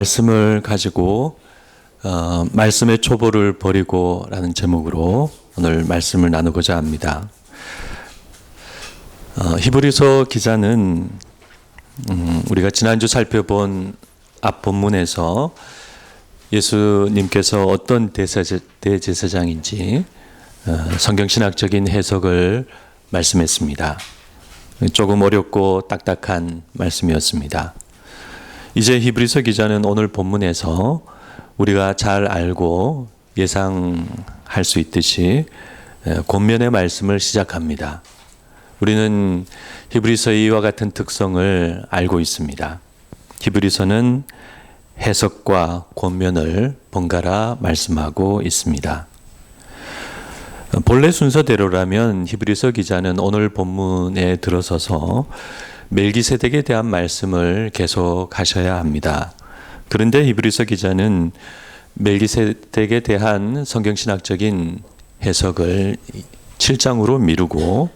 말씀을 가지고 말씀의 초보를 버리고 라는 제목으로 오늘 말씀을 나누고자 합니다. 히브리서 기자는 우리가 지난주 살펴본 앞 본문에서 예수님께서 어떤 대제사장인지 성경신학적인 해석을 말씀했습니다. 조금 어렵고 딱딱한 말씀이었습니다. 이제 히브리서 기자는 오늘 본문에서 우리가 잘 알고 예상할 수 있듯이 권면의 말씀을 시작합니다. 우리는 히브리서 이와 같은 특성을 알고 있습니다. 히브리서는 해석과 권면을 번갈아 말씀하고 있습니다. 본래 순서대로라면 히브리서 기자는 오늘 본문에 들어서서 멜기세덱에 대한 말씀을 계속 하셔야 합니다. 그런데 히브리서 기자는 멜기세덱에 대한 성경신학적인 해석을 7장으로 미루고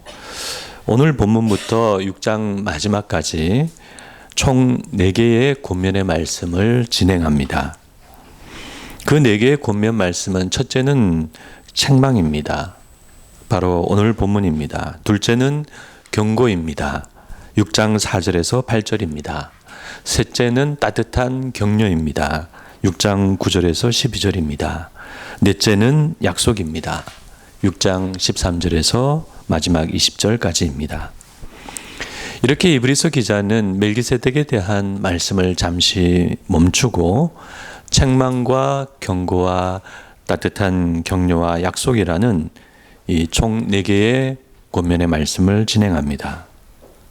오늘 본문부터 6장 마지막까지 총 4개의 권면의 말씀을 진행합니다. 그 4개의 권면 말씀은 첫째는 책망입니다. 바로 오늘 본문입니다. 둘째는 경고입니다. 6장 4절에서 8절입니다. 셋째는 따뜻한 격려입니다. 6장 9절에서 12절입니다. 넷째는 약속입니다. 6장 13절에서 마지막 20절까지입니다. 이렇게 히브리서 기자는 멜기세덱에 대한 말씀을 잠시 멈추고 책망과 경고와 따뜻한 격려와 약속이라는 이 총 4개의 권면의 말씀을 진행합니다.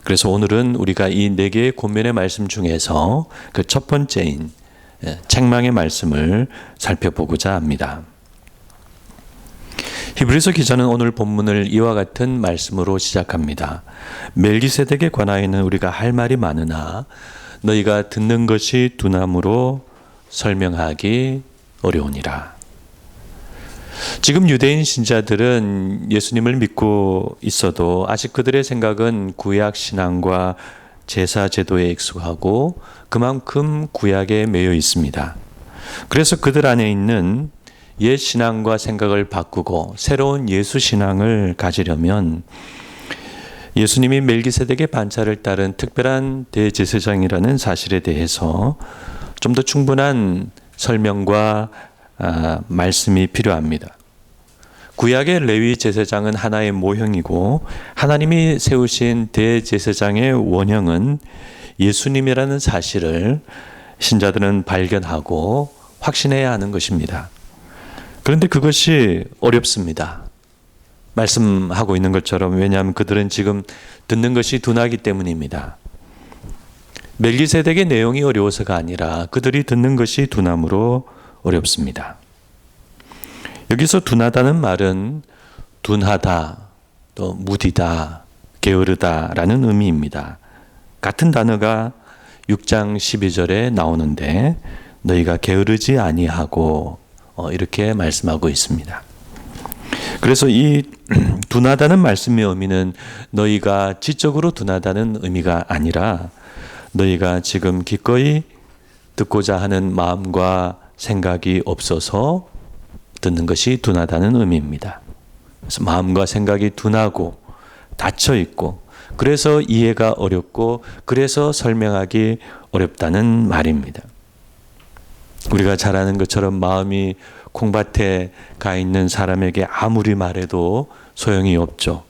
그래서 오늘은 우리가 이 4개의 권면의 말씀 중에서 그 첫 번째인 책망의 말씀을 살펴보고자 합니다. 히브리서 기자는 오늘 본문을 이와 같은 말씀으로 시작합니다. 멜기세덱에 관하여는 우리가 할 말이 많으나 너희가 듣는 것이 두나무로 설명하기 어려우니라. 지금 유대인 신자들은 예수님을 믿고 있어도 아직 그들의 생각은 구약 신앙과 제사 제도에 익숙하고 그만큼 구약에 매여 있습니다. 그래서 그들 안에 있는 옛 신앙과 생각을 바꾸고 새로운 예수 신앙을 가지려면 예수님이 멜기세덱의 반차를 따른 특별한 대제사장이라는 사실에 대해서 좀 더 충분한 설명과 말씀이 필요합니다. 구약의 레위 제사장은 하나의 모형이고 하나님이 세우신 대제사장의 원형은 예수님이라는 사실을 신자들은 발견하고 확신해야 하는 것입니다. 그런데 그것이 어렵습니다. 말씀하고 있는 것처럼. 왜냐하면 그들은 지금 듣는 것이 둔하기 때문입니다. 멜기세덱의 내용이 어려워서가 아니라 그들이 듣는 것이 둔함으로 어렵습니다. 여기서 둔하다는 말은 둔하다, 또 무디다, 게으르다라는 의미입니다. 같은 단어가 6장 12절에 나오는데 너희가 게으르지 아니하고 이렇게 말씀하고 있습니다. 그래서 이 둔하다는 말씀의 의미는 너희가 지적으로 둔하다는 의미가 아니라 너희가 지금 기꺼이 듣고자 하는 마음과 생각이 없어서 듣는 것이 둔하다는 의미입니다. 그래서 마음과 생각이 둔하고 닫혀 있고 그래서 이해가 어렵고 그래서 설명하기 어렵다는 말입니다. 우리가 잘 아는 것처럼 마음이 콩밭에 가 있는 사람에게 아무리 말해도 소용이 없죠.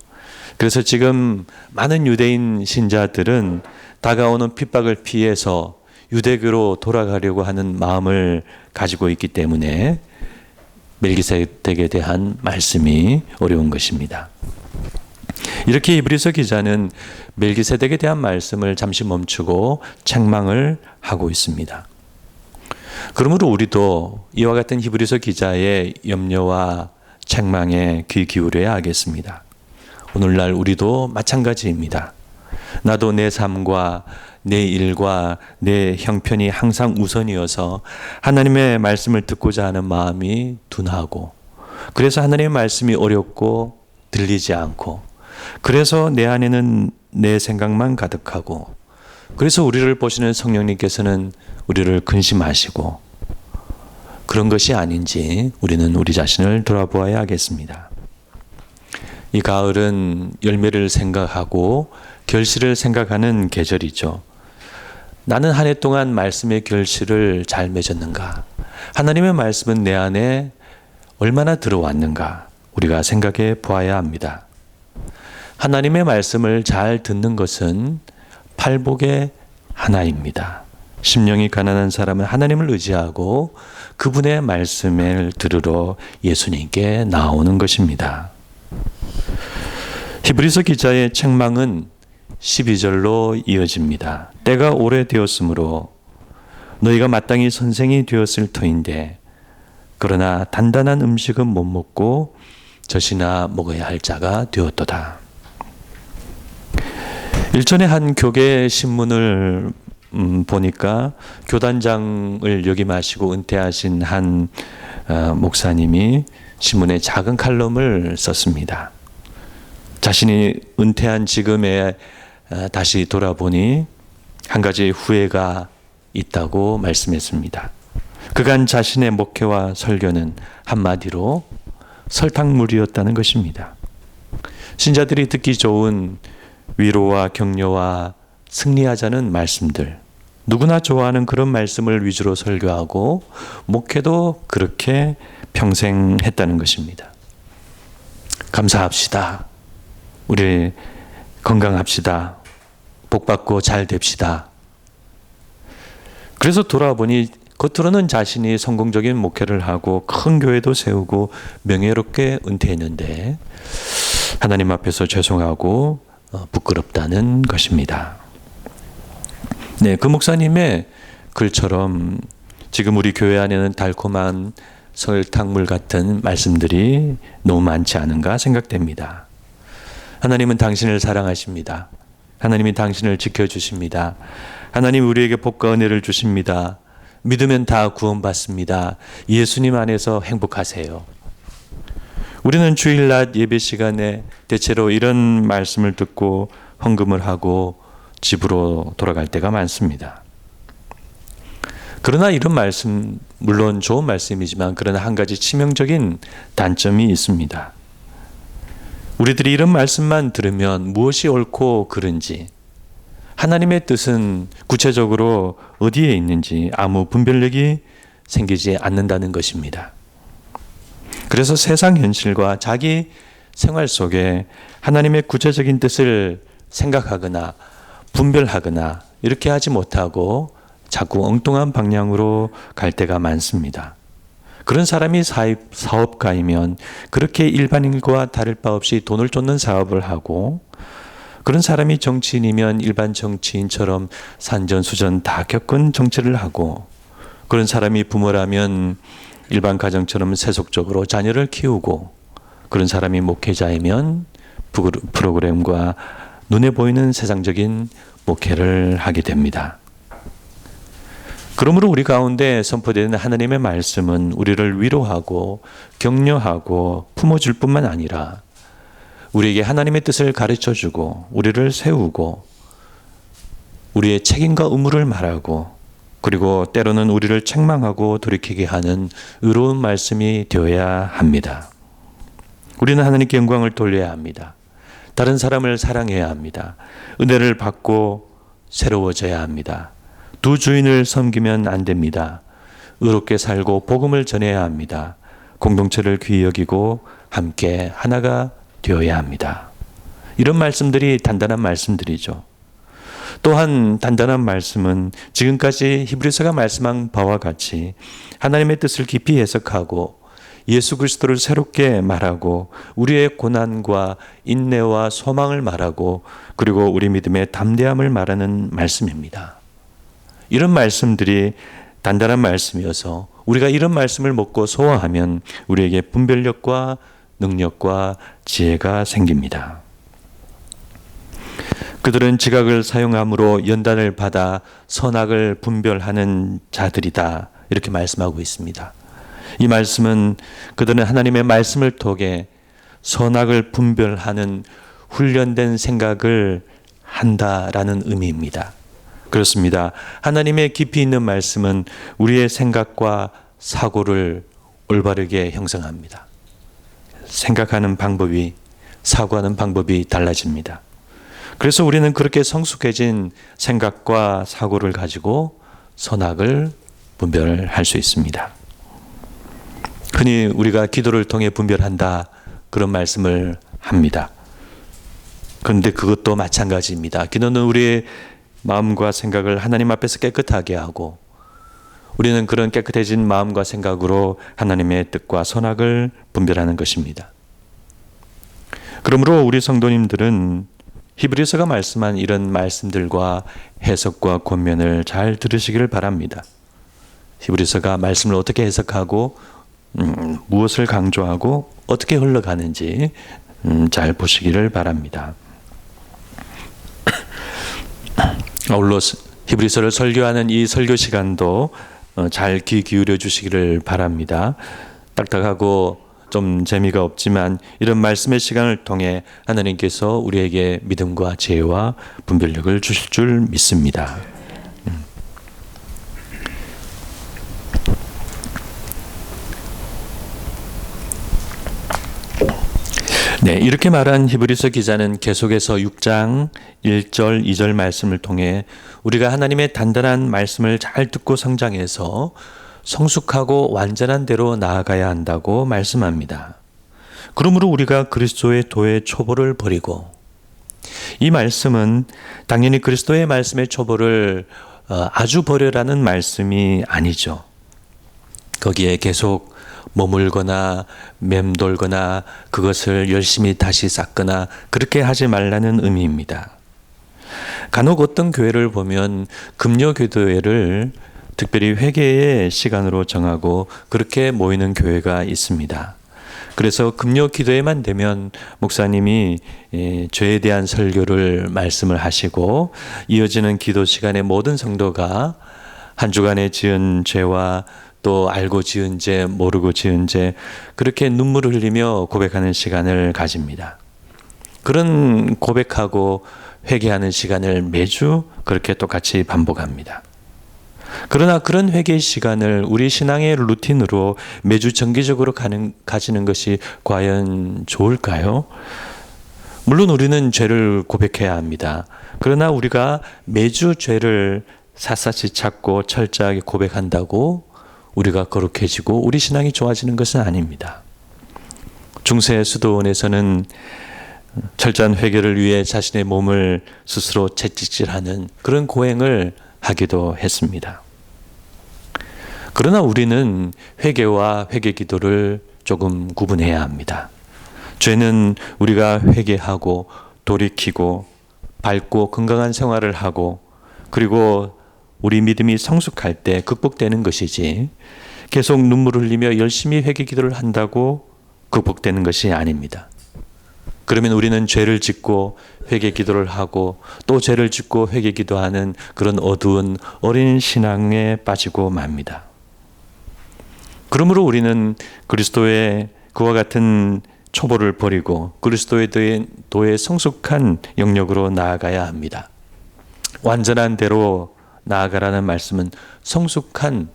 그래서 지금 많은 유대인 신자들은 다가오는 핍박을 피해서 유대교로 돌아가려고 하는 마음을 가지고 있기 때문에 멜기세덱에 대한 말씀이 어려운 것입니다. 이렇게 히브리서 기자는 멜기세덱에 대한 말씀을 잠시 멈추고 책망을 하고 있습니다. 그러므로 우리도 이와 같은 히브리서 기자의 염려와 책망에 귀 기울여야 하겠습니다. 오늘날 우리도 마찬가지입니다. 나도 내 삶과 내 일과 내 형편이 항상 우선이어서 하나님의 말씀을 듣고자 하는 마음이 둔하고 그래서 하나님의 말씀이 어렵고 들리지 않고 그래서 내 안에는 내 생각만 가득하고 그래서 우리를 보시는 성령님께서는 우리를 근심하시고 그런 것이 아닌지 우리는 우리 자신을 돌아보아야 하겠습니다. 이 가을은 열매를 생각하고 결실을 생각하는 계절이죠. 나는 한 해 동안 말씀의 결실을 잘 맺었는가? 하나님의 말씀은 내 안에 얼마나 들어왔는가? 우리가 생각해 보아야 합니다. 하나님의 말씀을 잘 듣는 것은 팔복의 하나입니다. 심령이 가난한 사람은 하나님을 의지하고 그분의 말씀을 들으러 예수님께 나오는 것입니다. 히브리서 기자의 책망은 12절로 이어집니다. 때가 오래되었으므로 너희가 마땅히 선생이 되었을 터인데 그러나 단단한 음식은 못 먹고 젖이나 먹어야 할 자가 되었도다. 일전에 한 교계 신문을 보니까 교단장을 역임하시고 은퇴하신 한 목사님이 신문에 작은 칼럼을 썼습니다. 자신이 은퇴한 지금에 다시 돌아보니 한 가지 후회가 있다고 말씀했습니다. 그간 자신의 목회와 설교는 한마디로 설탕물이었다는 것입니다. 신자들이 듣기 좋은 위로와 격려와 승리하자는 말씀들, 누구나 좋아하는 그런 말씀을 위주로 설교하고 목회도 그렇게 평생 했다는 것입니다. 감사합시다. 우리 건강합시다. 복받고 잘 됩시다. 그래서 돌아보니 겉으로는 자신이 성공적인 목회를 하고 큰 교회도 세우고 명예롭게 은퇴했는데 하나님 앞에서 죄송하고 부끄럽다는 것입니다. 네, 그 목사님의 글처럼 지금 우리 교회 안에는 달콤한 설탕물 같은 말씀들이 너무 많지 않은가 생각됩니다. 하나님은 당신을 사랑하십니다. 하나님이 당신을 지켜주십니다. 하나님 우리에게 복과 은혜를 주십니다. 믿으면 다 구원받습니다. 예수님 안에서 행복하세요. 우리는 주일낮 예배 시간에 대체로 이런 말씀을 듣고 헌금을 하고 집으로 돌아갈 때가 많습니다. 그러나 이런 말씀, 물론 좋은 말씀이지만 그러나 한 가지 치명적인 단점이 있습니다. 우리들이 이런 말씀만 들으면 무엇이 옳고 그른지, 하나님의 뜻은 구체적으로 어디에 있는지 아무 분별력이 생기지 않는다는 것입니다. 그래서 세상 현실과 자기 생활 속에 하나님의 구체적인 뜻을 생각하거나 분별하거나 이렇게 하지 못하고 자꾸 엉뚱한 방향으로 갈 때가 많습니다. 그런 사람이 사업가이면 그렇게 일반인과 다를 바 없이 돈을 쫓는 사업을 하고, 그런 사람이 정치인이면 일반 정치인처럼 산전수전 다 겪은 정치를 하고, 그런 사람이 부모라면 일반 가정처럼 세속적으로 자녀를 키우고, 그런 사람이 목회자이면 프로그램과 눈에 보이는 세상적인 목회를 하게 됩니다. 그러므로 우리 가운데 선포되는 하나님의 말씀은 우리를 위로하고 격려하고 품어줄 뿐만 아니라 우리에게 하나님의 뜻을 가르쳐주고 우리를 세우고 우리의 책임과 의무를 말하고 그리고 때로는 우리를 책망하고 돌이키게 하는 의로운 말씀이 되어야 합니다. 우리는 하나님께 영광을 돌려야 합니다. 다른 사람을 사랑해야 합니다. 은혜를 받고 새로워져야 합니다. 두 주인을 섬기면 안 됩니다. 의롭게 살고 복음을 전해야 합니다. 공동체를 귀히 여기고 함께 하나가 되어야 합니다. 이런 말씀들이 단단한 말씀들이죠. 또한 단단한 말씀은 지금까지 히브리서가 말씀한 바와 같이 하나님의 뜻을 깊이 해석하고 예수 그리스도를 새롭게 말하고 우리의 고난과 인내와 소망을 말하고 그리고 우리 믿음의 담대함을 말하는 말씀입니다. 이런 말씀들이 단단한 말씀이어서 우리가 이런 말씀을 먹고 소화하면 우리에게 분별력과 능력과 지혜가 생깁니다. 그들은 지각을 사용함으로 연단을 받아 선악을 분별하는 자들이다. 이렇게 말씀하고 있습니다. 이 말씀은 그들은 하나님의 말씀을 통해 선악을 분별하는 훈련된 생각을 한다라는 의미입니다. 그렇습니다. 하나님의 깊이 있는 말씀은 우리의 생각과 사고를 올바르게 형성합니다. 생각하는 방법이, 사고하는 방법이 달라집니다. 그래서 우리는 그렇게 성숙해진 생각과 사고를 가지고 선악을 분별할 수 있습니다. 흔히 우리가 기도를 통해 분별한다, 그런 말씀을 합니다. 그런데 그것도 마찬가지입니다. 기도는 우리의 마음과 생각을 하나님 앞에서 깨끗하게 하고, 우리는 그런 깨끗해진 마음과 생각으로 하나님의 뜻과 선악을 분별하는 것입니다. 그러므로 우리 성도님들은 히브리서가 말씀한 이런 말씀들과 해석과 권면을 잘 들으시기를 바랍니다. 히브리서가 말씀을 어떻게 해석하고 무엇을 강조하고 어떻게 흘러가는지 잘 보시기를 바랍니다. 아울러 히브리서를 설교하는 이 설교 시간도 잘 귀 기울여 주시기를 바랍니다. 딱딱하고 좀 재미가 없지만 이런 말씀의 시간을 통해 하나님께서 우리에게 믿음과 지혜와 분별력을 주실 줄 믿습니다. 네, 이렇게 말한 히브리서 기자는 계속해서 6장 1절, 2절 말씀을 통해 우리가 하나님의 단단한 말씀을 잘 듣고 성장해서 성숙하고 완전한 대로 나아가야 한다고 말씀합니다. 그러므로 우리가 그리스도의 도의 초보를 버리고, 이 말씀은 당연히 그리스도의 말씀의 초보를 아주 버려라는 말씀이 아니죠. 거기에 계속 머물거나 맴돌거나 그것을 열심히 다시 쌓거나 그렇게 하지 말라는 의미입니다. 간혹 어떤 교회를 보면 금요기도회를 특별히 회개의 시간으로 정하고 그렇게 모이는 교회가 있습니다. 그래서 금요기도회만 되면 목사님이 죄에 대한 설교를 말씀을 하시고, 이어지는 기도 시간에 모든 성도가 한 주간에 지은 죄와 또 알고 지은 죄, 모르고 지은 죄, 그렇게 눈물을 흘리며 고백하는 시간을 가집니다. 그런 고백하고 회개하는 시간을 매주 그렇게 똑같이 반복합니다. 그러나 그런 회개의 시간을 우리 신앙의 루틴으로 매주 정기적으로 가지는 것이 과연 좋을까요? 물론 우리는 죄를 고백해야 합니다. 그러나 우리가 매주 죄를 샅샅이 찾고 철저하게 고백한다고 우리가 거룩해지고 우리 신앙이 좋아지는 것은 아닙니다. 중세 수도원에서는 철저한 회개를 위해 자신의 몸을 스스로 채찍질하는 그런 고행을 하기도 했습니다. 그러나 우리는 회개와 회개 기도를 조금 구분해야 합니다. 죄는 우리가 회개하고 돌이키고 밝고 건강한 생활을 하고 그리고 우리 믿음이 성숙할 때 극복되는 것이지, 계속 눈물을 흘리며 열심히 회개 기도를 한다고 극복되는 것이 아닙니다. 그러면 우리는 죄를 짓고 회개 기도를 하고 또 죄를 짓고 회개 기도하는 그런 어두운 어린 신앙에 빠지고 맙니다. 그러므로 우리는 그리스도의 그와 같은 초보를 버리고 그리스도의 도의 성숙한 영역으로 나아가야 합니다. 완전한 대로 나아가라는 말씀은 성숙한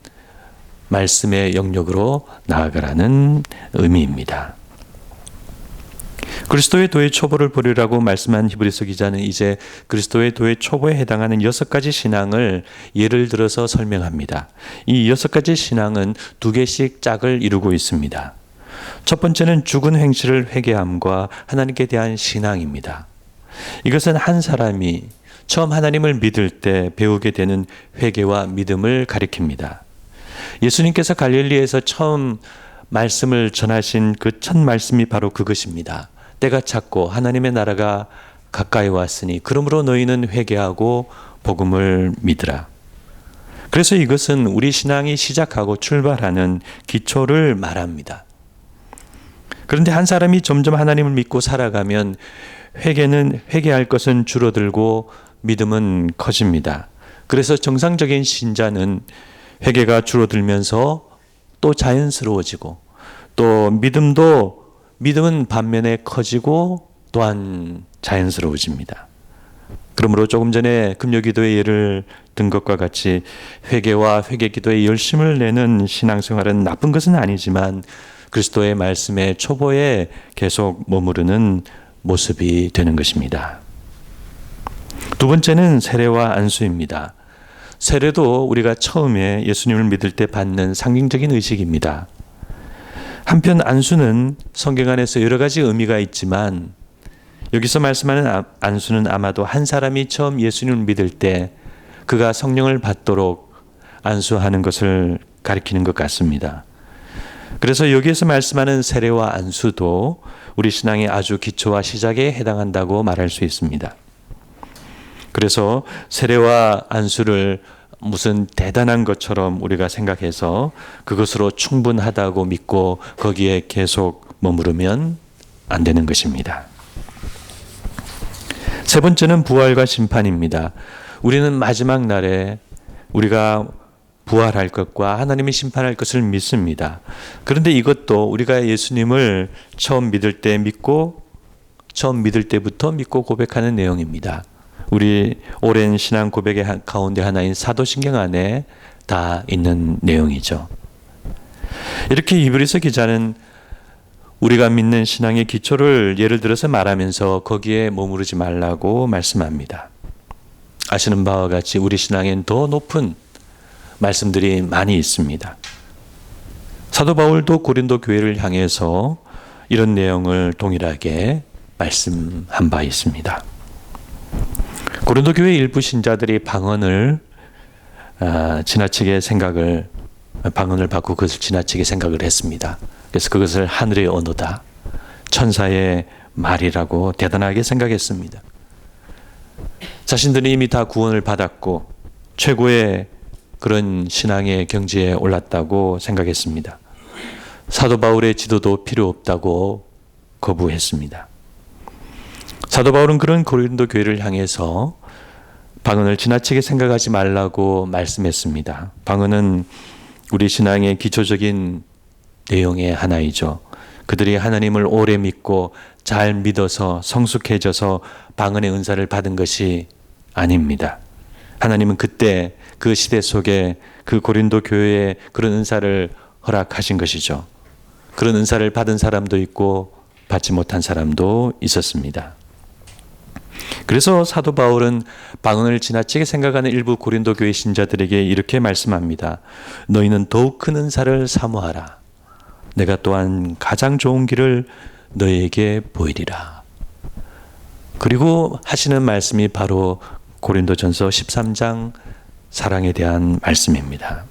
말씀의 영역으로 나아가라는 의미입니다. 그리스도의 도의 초보를 버리라고 말씀한 히브리서 기자는 이제 그리스도의 도의 초보에 해당하는 6가지 신앙을 예를 들어서 설명합니다. 이 6가지 신앙은 2개씩 짝을 이루고 있습니다. 첫 번째는 죽은 행실을 회개함과 하나님께 대한 신앙입니다. 이것은 한 사람이 처음 하나님을 믿을 때 배우게 되는 회개와 믿음을 가리킵니다. 예수님께서 갈릴리에서 처음 말씀을 전하신 그 첫 말씀이 바로 그것입니다. 때가 찼고 하나님의 나라가 가까이 왔으니 그러므로 너희는 회개하고 복음을 믿으라. 그래서 이것은 우리 신앙이 시작하고 출발하는 기초를 말합니다. 그런데 한 사람이 점점 하나님을 믿고 살아가면 회개할 것은 줄어들고 믿음은 커집니다. 그래서 정상적인 신자는 회개가 줄어들면서 또 자연스러워지고 또 믿음은 반면에 커지고 또한 자연스러워집니다. 그러므로 조금 전에 금요기도의 예를 든 것과 같이 회개와 회개기도에 열심을 내는 신앙생활은 나쁜 것은 아니지만 그리스도의 말씀의 초보에 계속 머무르는 모습이 되는 것입니다. 두 번째는 세례와 안수입니다. 세례도 우리가 처음에 예수님을 믿을 때 받는 상징적인 의식입니다. 한편 안수는 성경 안에서 여러 가지 의미가 있지만 여기서 말씀하는 안수는 아마도 한 사람이 처음 예수님을 믿을 때 그가 성령을 받도록 안수하는 것을 가리키는 것 같습니다. 그래서 여기에서 말씀하는 세례와 안수도 우리 신앙의 아주 기초와 시작에 해당한다고 말할 수 있습니다. 그래서 세례와 안수를 무슨 대단한 것처럼 우리가 생각해서 그것으로 충분하다고 믿고 거기에 계속 머무르면 안 되는 것입니다. 세 번째는 부활과 심판입니다. 우리는 마지막 날에 우리가 부활할 것과 하나님이 심판할 것을 믿습니다. 그런데 이것도 우리가 예수님을 처음 믿을 때 믿고 처음 믿을 때부터 믿고 고백하는 내용입니다. 우리 오랜 신앙 고백의 가운데 하나인 사도신경 안에 다 있는 내용이죠. 이렇게 히브리서 기자는 우리가 믿는 신앙의 기초를 예를 들어서 말하면서 거기에 머무르지 말라고 말씀합니다. 아시는 바와 같이 우리 신앙엔 더 높은 말씀들이 많이 있습니다. 사도 바울도 고린도 교회를 향해서 이런 내용을 동일하게 말씀한 바 있습니다. 고린도 교회 일부 신자들이 방언을 받고 그것을 지나치게 생각을 했습니다. 그래서 그것을 하늘의 언어다, 천사의 말이라고 대단하게 생각했습니다. 자신들이 이미 다 구원을 받았고 최고의 그런 신앙의 경지에 올랐다고 생각했습니다. 사도 바울의 지도도 필요 없다고 거부했습니다. 사도 바울은 그런 고린도 교회를 향해서 방언을 지나치게 생각하지 말라고 말씀했습니다. 방언은 우리 신앙의 기초적인 내용의 하나이죠. 그들이 하나님을 오래 믿고 잘 믿어서 성숙해져서 방언의 은사를 받은 것이 아닙니다. 하나님은 그때 그 시대 속에 그 고린도 교회에 그런 은사를 허락하신 것이죠. 그런 은사를 받은 사람도 있고 받지 못한 사람도 있었습니다. 그래서 사도 바울은 방언을 지나치게 생각하는 일부 고린도 교회 신자들에게 이렇게 말씀합니다. 너희는 더욱 큰 은사를 사모하라. 내가 또한 가장 좋은 길을 너희에게 보이리라. 그리고 하시는 말씀이 바로 고린도전서 13장 사랑에 대한 말씀입니다.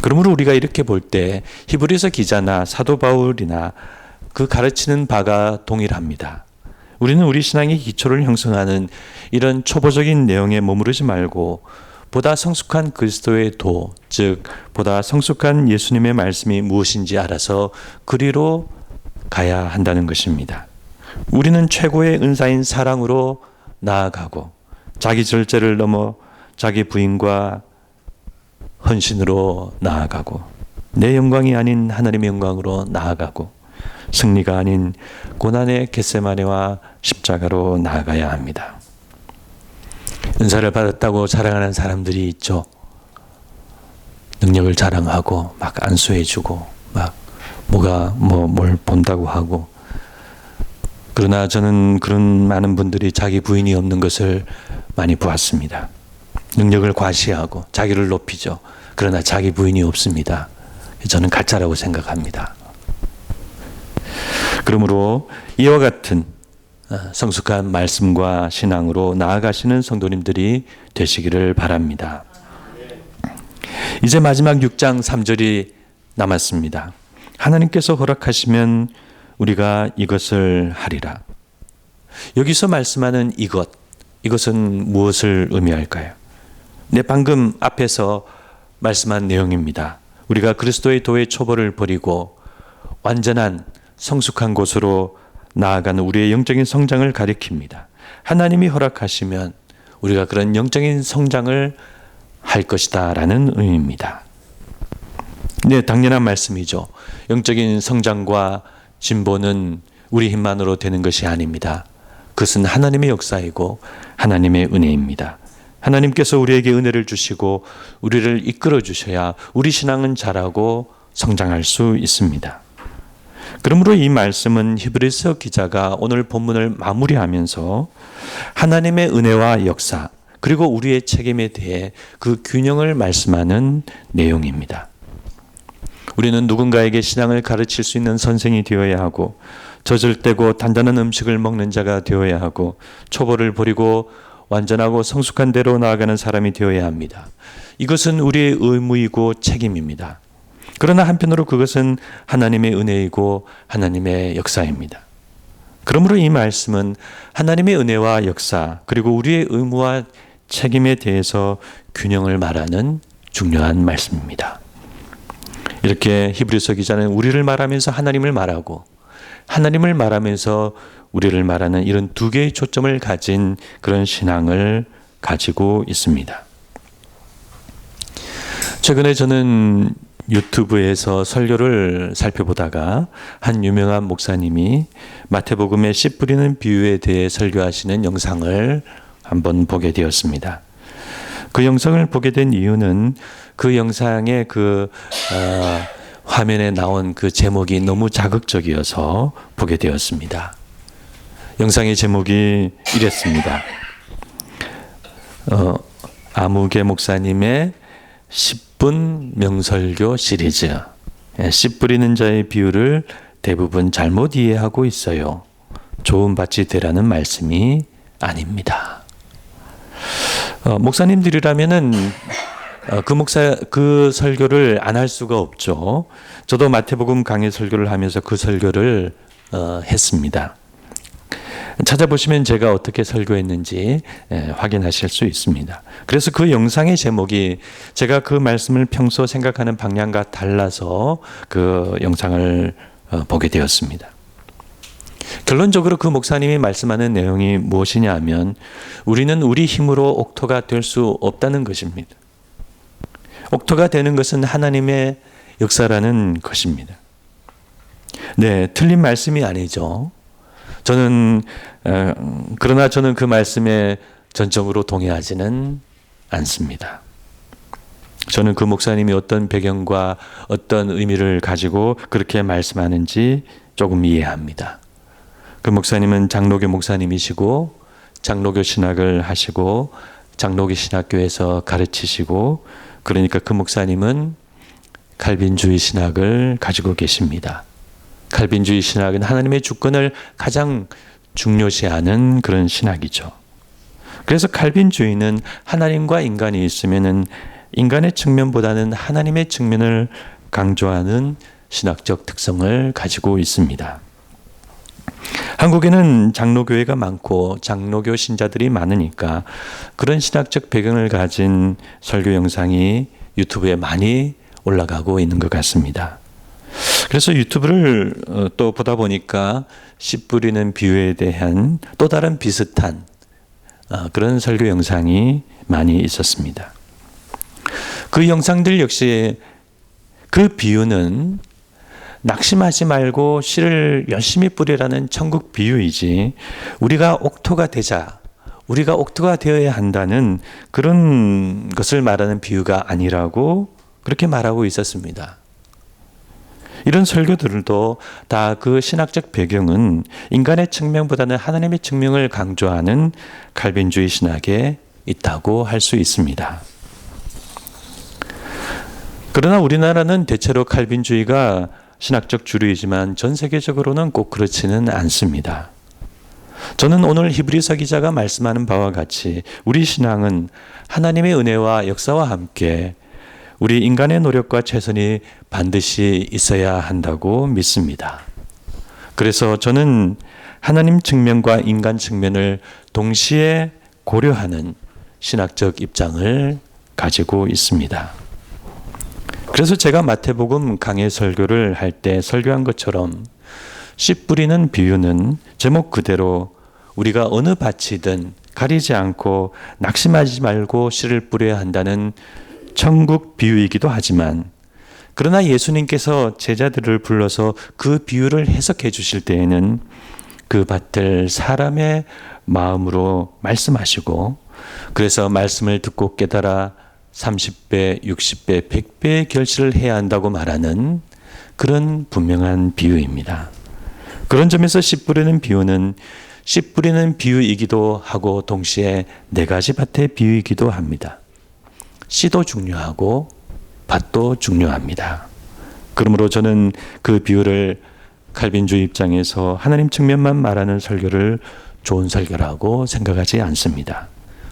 그러므로 우리가 이렇게 볼 때 히브리서 기자나 사도 바울이나 그 가르치는 바가 동일합니다. 우리는 우리 신앙의 기초를 형성하는 이런 초보적인 내용에 머무르지 말고 보다 성숙한 그리스도의 도, 즉 보다 성숙한 예수님의 말씀이 무엇인지 알아서 그리로 가야 한다는 것입니다. 우리는 최고의 은사인 사랑으로 나아가고 자기 절제를 넘어 자기 부인과 헌신으로 나아가고 내 영광이 아닌 하나님의 영광으로 나아가고 승리가 아닌 고난의 겟세마네와 십자가로 나아가야 합니다. 은사를 받았다고 자랑하는 사람들이 있죠. 능력을 자랑하고 막 안수해주고 막 뭘 본다고 하고. 그러나 저는 그런 많은 분들이 자기 부인이 없는 것을 많이 보았습니다. 능력을 과시하고 자기를 높이죠. 그러나 자기 부인이 없습니다. 저는 가짜라고 생각합니다. 그러므로 이와 같은 성숙한 말씀과 신앙으로 나아가시는 성도님들이 되시기를 바랍니다. 이제 마지막 6장 3절이 남았습니다. 하나님께서 허락하시면 우리가 이것을 하리라. 여기서 말씀하는 이것은 무엇을 의미할까요? 네, 방금 앞에서 말씀한 내용입니다. 우리가 그리스도의 도의 초보를 버리고 완전한 성숙한 곳으로 나아가는 우리의 영적인 성장을 가리킵니다. 하나님이 허락하시면 우리가 그런 영적인 성장을 할 것이다 라는 의미입니다. 네, 당연한 말씀이죠. 영적인 성장과 진보는 우리 힘만으로 되는 것이 아닙니다. 그것은 하나님의 역사이고 하나님의 은혜입니다. 하나님께서 우리에게 은혜를 주시고 우리를 이끌어 주셔야 우리 신앙은 자라고 성장할 수 있습니다. 그러므로 이 말씀은 히브리서 기자가 오늘 본문을 마무리하면서 하나님의 은혜와 역사 그리고 우리의 책임에 대해 그 균형을 말씀하는 내용입니다. 우리는 누군가에게 신앙을 가르칠 수 있는 선생이 되어야 하고 젖을 단단한 음식을 먹는 자가 되어야 하고 초보를 버리고 완전하고 성숙한 대로 나아가는 사람이 되어야 합니다. 이것은 우리의 의무이고 책임입니다. 그러나 한편으로 그것은 하나님의 은혜이고 하나님의 역사입니다. 그러므로 이 말씀은 하나님의 은혜와 역사 그리고 우리의 의무와 책임에 대해서 균형을 말하는 중요한 말씀입니다. 이렇게 히브리서 기자는 우리를 말하면서 하나님을 말하고 하나님을 말하면서 우리를 말하는 이런 두 개의 초점을 가진 그런 신앙을 가지고 있습니다. 최근에 저는 유튜브에서 설교를 살펴보다가 한 유명한 목사님이 마태복음의 씨 뿌리는 비유에 대해 설교하시는 영상을 한번 보게 되었습니다. 그 영상을 보게 된 이유는 그 영상의 화면에 나온 그 제목이 너무 자극적이어서 보게 되었습니다. 영상의 제목이 이랬습니다. 아무개 목사님의 10분 명설교 시리즈. 씨 뿌리는 자의 비유를 대부분 잘못 이해하고 있어요. 좋은 밭이 되라는 말씀이 아닙니다. 목사님들이라면은 그 설교를 안 할 수가 없죠. 저도 마태복음 강의 설교를 하면서 그 설교를 했습니다. 찾아보시면 제가 어떻게 설교했는지 확인하실 수 있습니다. 그래서 그 영상의 제목이 제가 그 말씀을 평소 생각하는 방향과 달라서 그 영상을 보게 되었습니다. 결론적으로 그 목사님이 말씀하는 내용이 무엇이냐 하면 우리는 우리 힘으로 옥토가 될 수 없다는 것입니다. 옥토가 되는 것은 하나님의 역사라는 것입니다. 네, 틀린 말씀이 아니죠. 그러나 저는 그 말씀에 전적으로 동의하지는 않습니다. 저는 그 목사님이 어떤 배경과 어떤 의미를 가지고 그렇게 말씀하는지 조금 이해합니다. 그 목사님은 장로교 목사님이시고 장로교 신학을 하시고 장로교 신학교에서 가르치시고 그러니까 그 목사님은 칼빈주의 신학을 가지고 계십니다. 칼빈주의 신학은 하나님의 주권을 가장 중요시하는 그런 신학이죠. 그래서 칼빈주의는 하나님과 인간이 있으면은 인간의 측면보다는 하나님의 측면을 강조하는 신학적 특성을 가지고 있습니다. 한국에는 장로교회가 많고 장로교 신자들이 많으니까 그런 신학적 배경을 가진 설교 영상이 유튜브에 많이 올라가고 있는 것 같습니다. 그래서 유튜브를 또 보다 보니까 씨 뿌리는 비유에 대한 또 다른 비슷한 그런 설교 영상이 많이 있었습니다. 그 영상들 역시 그 비유는 낙심하지 말고 씨를 열심히 뿌리라는 천국 비유이지 우리가 옥토가 되자, 우리가 옥토가 되어야 한다는 그런 것을 말하는 비유가 아니라고 그렇게 말하고 있었습니다. 이런 설교들도 다 그 신학적 배경은 인간의 측면보다는 하나님의 측면을 강조하는 칼빈주의 신학에 있다고 할 수 있습니다. 그러나 우리나라는 대체로 칼빈주의가 신학적 주류이지만 전 세계적으로는 꼭 그렇지는 않습니다. 저는 오늘 히브리서 기자가 말씀하는 바와 같이 우리 신앙은 하나님의 은혜와 역사와 함께 우리 인간의 노력과 최선이 반드시 있어야 한다고 믿습니다. 그래서 저는 하나님 측면과 인간 측면을 동시에 고려하는 신학적 입장을 가지고 있습니다. 그래서 제가 마태복음 강해 설교를 할 때 설교한 것처럼 씨 뿌리는 비유는 제목 그대로 우리가 어느 밭이든 가리지 않고 낙심하지 말고 씨를 뿌려야 한다는 천국 비유이기도 하지만 그러나 예수님께서 제자들을 불러서 그 비유를 해석해 주실 때에는 그 밭을 사람의 마음으로 말씀하시고, 그래서 말씀을 듣고 깨달아 30배, 60배, 100배의 결실을 해야 한다고 말하는 그런 분명한 비유입니다. 그런 점에서 씨 뿌리는 비유는 씨 뿌리는 비유이기도 하고 동시에 네 가지 밭의 비유이기도 합니다. 씨도 중요하고 밭도 중요합니다. 그러므로 저는 그 비유를 칼빈주의 입장에서 하나님 측면만 말하는 설교를 좋은 설교라고 생각하지 않습니다.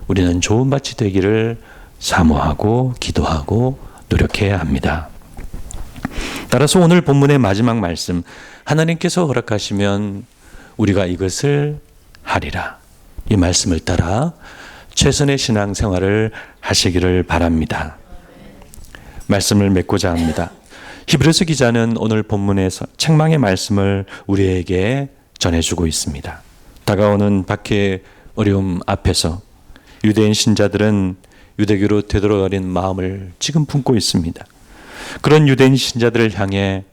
우리는 좋은 밭이 되기를 사모하고 기도하고 노력해야 합니다. 따라서 오늘 본문의 마지막 말씀, 하나님께서 허락하시면 우리가 이것을 하리라. 이 말씀을 따라 최선의 신앙생활을 하시기를 바랍니다. 말씀을 맺고자 합니다. 히브리서 기자는 오늘 본문에서 책망의 말씀을 우리에게 전해주고 있습니다. 다가오는 박해의 어려움 앞에서 유대인 신자들은 유대교로 되돌아가린 마음을 지금 품고 있습니다. 그런 유대인 신자들을 향해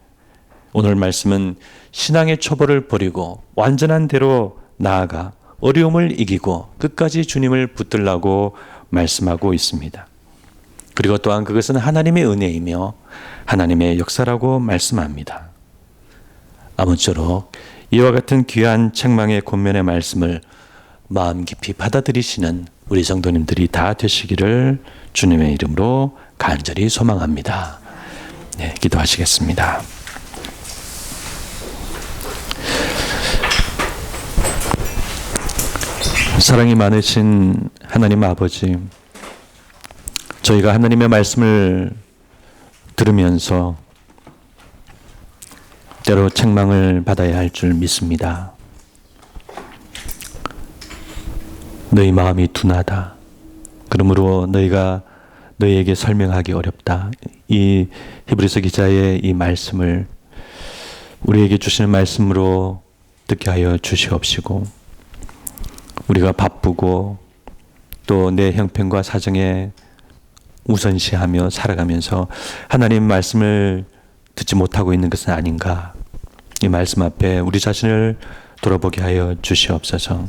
오늘 말씀은 신앙의 초보를 버리고 완전한 대로 나아가 어려움을 이기고 끝까지 주님을 붙들라고 말씀하고 있습니다. 그리고 또한 그것은 하나님의 은혜이며 하나님의 역사라고 말씀합니다. 아무쪼록 이와 같은 귀한 책망의 권면의 말씀을 마음 깊이 받아들이시는 우리 성도님들이 다 되시기를 주님의 이름으로 간절히 소망합니다. 네, 기도하시겠습니다. 사랑이 많으신 하나님 아버지, 저희가 하나님의 말씀을 들으면서 때로 책망을 받아야 할 줄 믿습니다. 너희 마음이 둔하다. 그러므로 너희가 너희에게 설명하기 어렵다. 이 히브리서 기자의 이 말씀을 우리에게 주시는 말씀으로 듣게 하여 주시옵시고, 우리가 바쁘고 또 내 형편과 사정에 우선시하며 살아가면서 하나님 말씀을 듣지 못하고 있는 것은 아닌가. 이 말씀 앞에 우리 자신을 돌아보게 하여 주시옵소서.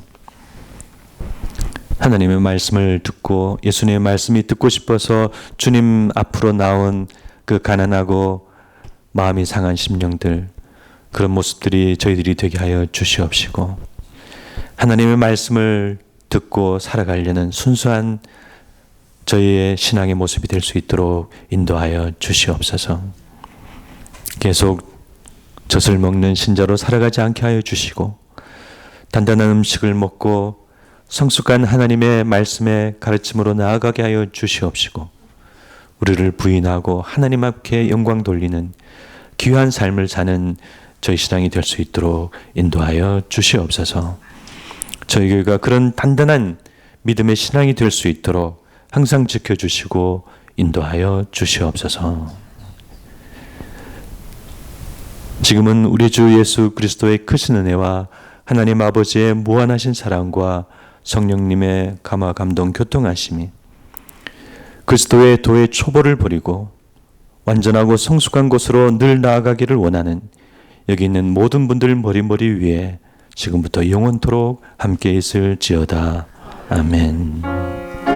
하나님의 말씀을 듣고 예수님의 말씀이 듣고 싶어서 주님 앞으로 나온 그 가난하고 마음이 상한 심령들, 그런 모습들이 저희들이 되게 하여 주시옵시고, 하나님의 말씀을 듣고 살아가려는 순수한 저희의 신앙의 모습이 될 수 있도록 인도하여 주시옵소서. 계속 젖을 먹는 신자로 살아가지 않게 하여 주시고, 단단한 음식을 먹고 성숙한 하나님의 말씀의 가르침으로 나아가게 하여 주시옵시고, 우리를 부인하고 하나님 앞에 영광 돌리는 귀한 삶을 사는 저희 신앙이 될 수 있도록 인도하여 주시옵소서. 저희 교회가 그런 단단한 믿음의 신앙이 될 수 있도록 항상 지켜주시고 인도하여 주시옵소서. 지금은 우리 주 예수 그리스도의 크신 은혜와 하나님 아버지의 무한하신 사랑과 성령님의 감화 감동 교통하심이 그리스도의 도의 초보를 버리고 완전하고 성숙한 곳으로 늘 나아가기를 원하는 여기 있는 모든 분들 머리 위에 지금부터 영원토록 함께 있을지어다. 아멘.